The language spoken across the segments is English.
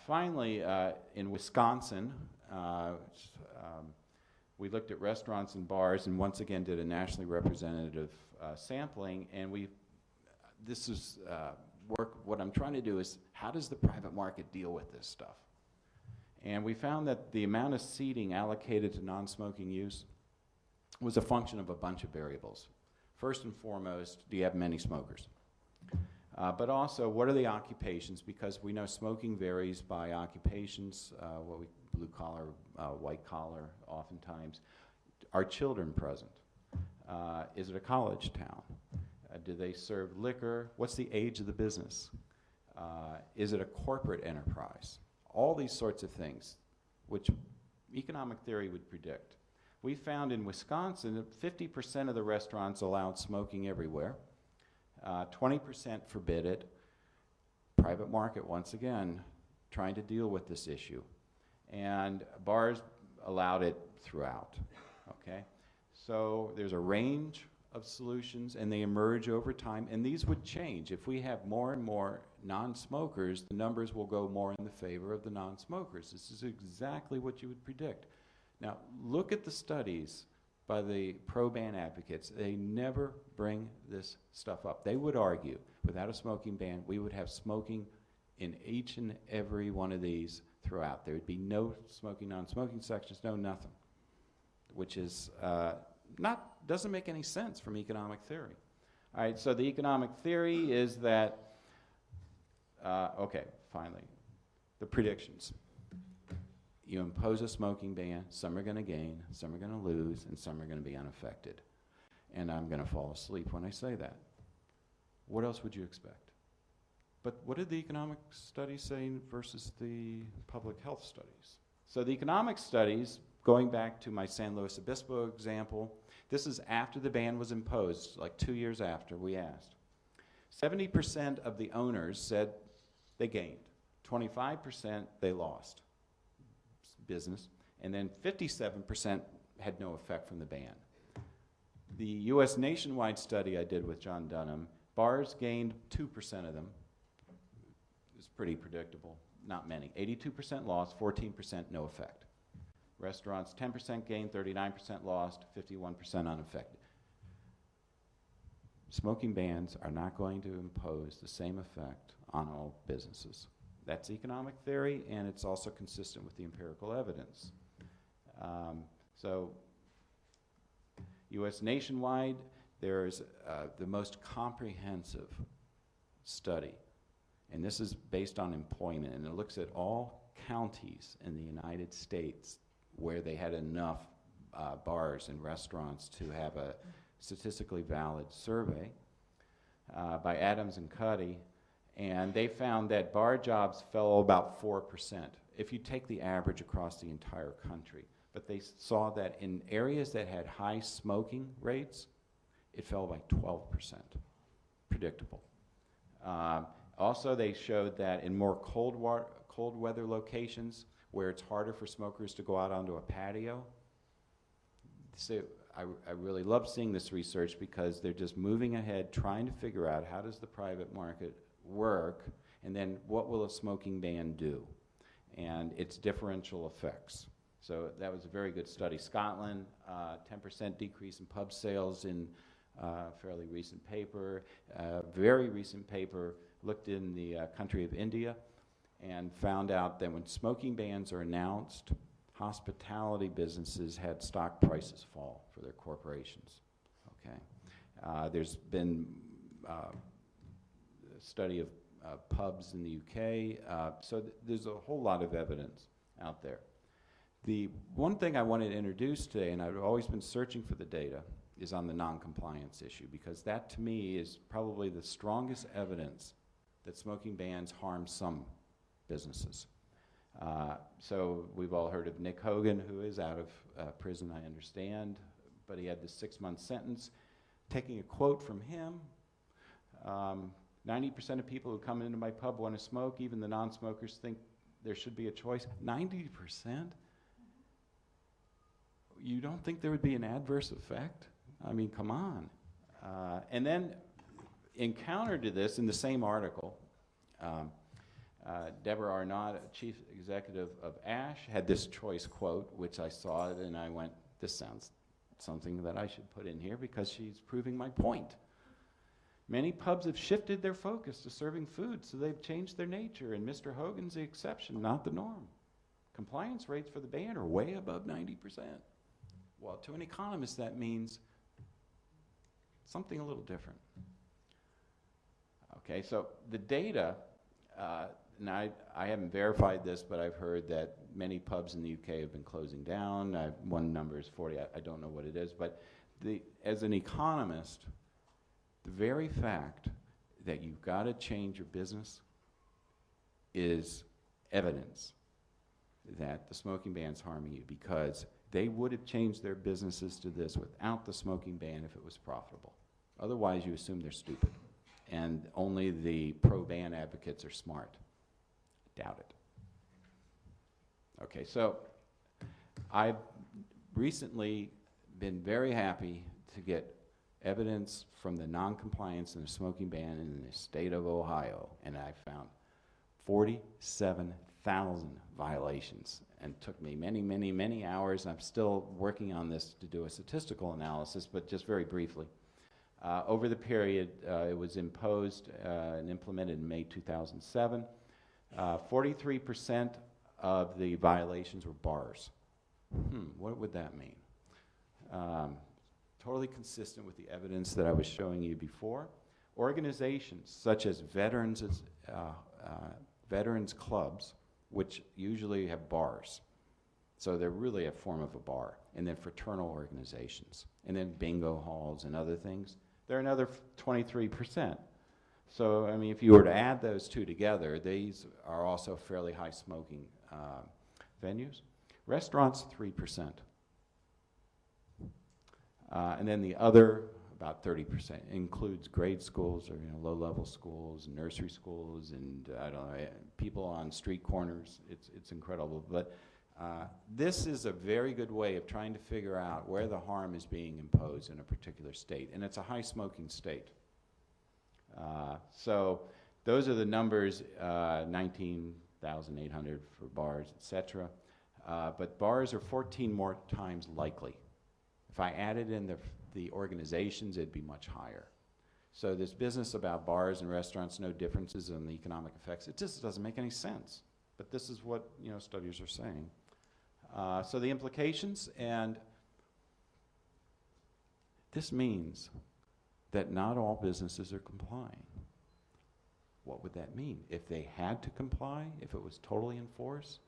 Finally, in Wisconsin, we looked at restaurants and bars, and once again did a nationally representative sampling. And this is work. What I'm trying to do is, how does the private market deal with this stuff? And we found that the amount of seating allocated to non-smoking use was a function of a bunch of variables. First and foremost, do you have many smokers? But also, what are the occupations? Because we know smoking varies by occupations, blue collar, white collar, oftentimes. Are children present? Is it a college town? Do they serve liquor? What's the age of the business? Is it a corporate enterprise? All these sorts of things, which economic theory would predict. We found in Wisconsin that 50% of the restaurants allowed smoking everywhere. 20% forbid it. Private market, once again, trying to deal with this issue. And bars allowed it throughout, okay? So there's a range of solutions, and they emerge over time, and these would change. If we have more and more non-smokers, the numbers will go more in the favor of the non-smokers. This is exactly what you would predict. Now, look at the studies by the pro-ban advocates. They never bring this stuff up. They would argue, without a smoking ban, we would have smoking in each and every one of these throughout. There would be no smoking, non-smoking sections, no nothing, which is doesn't make any sense from economic theory. All right, so the economic theory is that, okay, finally, the predictions. You impose a smoking ban, some are going to gain, some are going to lose, and some are going to be unaffected. And I'm going to fall asleep when I say that. What else would you expect? But what did the economic studies say versus the public health studies? So the economic studies, going back to my San Luis Obispo example, this is after the ban was imposed, like 2 years after we asked. 70% of the owners said they gained. 25% they lost business, and then 57% had no effect from the ban. The US nationwide study I did with John Dunham, bars gained 2% of them. It's pretty predictable, not many. 82% lost, 14% no effect. Restaurants, 10% gained, 39% lost, 51% unaffected. Smoking bans are not going to impose the same effect on all businesses. That's economic theory, and it's also consistent with the empirical evidence. So, US nationwide, there's the most comprehensive study, and this is based on employment, and it looks at all counties in the United States where they had enough bars and restaurants to have a statistically valid survey by Adams and Cuddy. And they found that bar jobs fell about 4% if you take the average across the entire country. But they saw that in areas that had high smoking rates, it fell by 12%. Predictable. Also, they showed that in more cold weather locations where it's harder for smokers to go out onto a patio. So I really love seeing this research because they're just moving ahead, trying to figure out how does the private market work, and then what will a smoking ban do, and its differential effects. So that was a very good study. Scotland, 10% decrease in pub sales in a fairly recent paper. Very recent paper looked in the country of India and found out that when smoking bans are announced, hospitality businesses had stock prices fall for their corporations. Okay, there's been study of pubs in the UK. So there's a whole lot of evidence out there. The one thing I wanted to introduce today, and I've always been searching for the data, is on the non-compliance issue, because that to me is probably the strongest evidence that smoking bans harm some businesses. So we've all heard of Nick Hogan, who is out of prison, I understand, but he had this 6-month sentence. Taking a quote from him, 90% of people who come into my pub want to smoke. Even the non-smokers think there should be a choice. 90%? You don't think there would be an adverse effect? I mean, come on. And then, in counter to this, in the same article, Deborah Arnott, chief executive of ASH, had this choice quote, which I saw it and I went, this sounds something that I should put in here because she's proving my point. Many pubs have shifted their focus to serving food, so they've changed their nature, and Mr. Hogan's the exception, not the norm. Compliance rates for the ban are way above 90%. Well, to an economist, that means something a little different. Okay, so the data, and I haven't verified this, but I've heard that many pubs in the UK have been closing down. One number is 40, I don't know what it is, but as an economist, the very fact that you've got to change your business is evidence that the smoking ban's harming you, because they would have changed their businesses to this without the smoking ban if it was profitable. Otherwise, you assume they're stupid, and only the pro-ban advocates are smart. Doubt it. Okay, so I've recently been very happy to get evidence from the non-compliance in the smoking ban in the state of Ohio, and I found 47,000 violations, and took me many, many, many hours. I'm still working on this to do a statistical analysis, but just very briefly. Over the period, it was imposed and implemented in May 2007. 43% of the violations were bars. What would that mean? Totally consistent with the evidence that I was showing you before. Organizations such as veterans clubs, which usually have bars. So they're really a form of a bar. And then fraternal organizations. And then bingo halls and other things. They're another 23%. So, I mean, if you were to add those two together, these are also fairly high smoking venues. Restaurants, 3%. And then the other, about 30%, includes grade schools or low-level schools, nursery schools, and I don't know, people on street corners. It's incredible. But this is a very good way of trying to figure out where the harm is being imposed in a particular state, and it's a high-smoking state. So those are the numbers, 19,800 for bars, etc. But bars are 14 more times likely. If I added in the organizations, it'd be much higher. So this business about bars and restaurants, no differences in the economic effects, it just doesn't make any sense. But this is what studies are saying. So the implications, and this means that not all businesses are complying. What would that mean? If they had to comply, if it was totally enforced,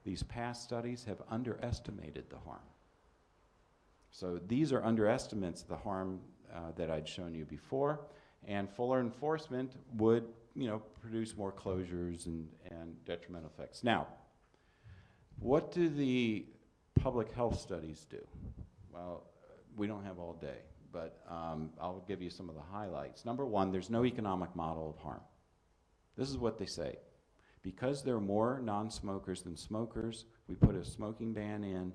these past studies have underestimated the harm. So these are underestimates of the harm that I'd shown you before, and fuller enforcement would produce more closures and detrimental effects. Now, what do the public health studies do? Well, we don't have all day, but I'll give you some of the highlights. Number one, there's no economic model of harm. This is what they say. Because there are more non-smokers than smokers, we put a smoking ban in.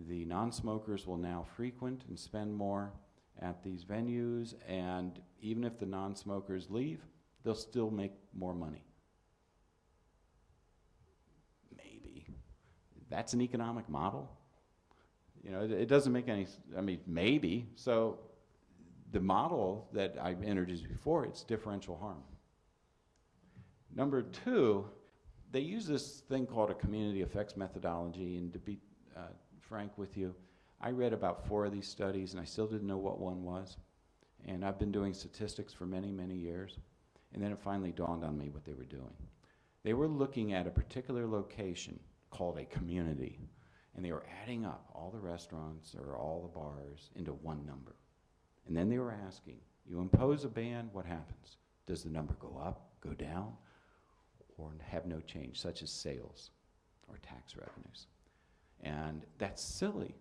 The non-smokers will now frequent and spend more at these venues, and even if the non-smokers leave, they'll still make more money. Maybe. That's an economic model? It doesn't make any, maybe. So the model that I've introduced before, it's differential harm. Number two, they use this thing called a community effects methodology, and to be frank with you, I read about 4 of these studies and I still didn't know what one was. And I've been doing statistics for many, many years. And then it finally dawned on me what they were doing. They were looking at a particular location called a community, and they were adding up all the restaurants or all the bars into one number. And then they were asking, you impose a ban, what happens? Does the number go up, go down, or have no change, such as sales or tax revenues? And that's silly,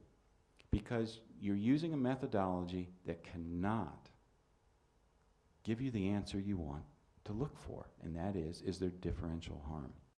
because you're using a methodology that cannot give you the answer you want to look for, and that is there differential harm?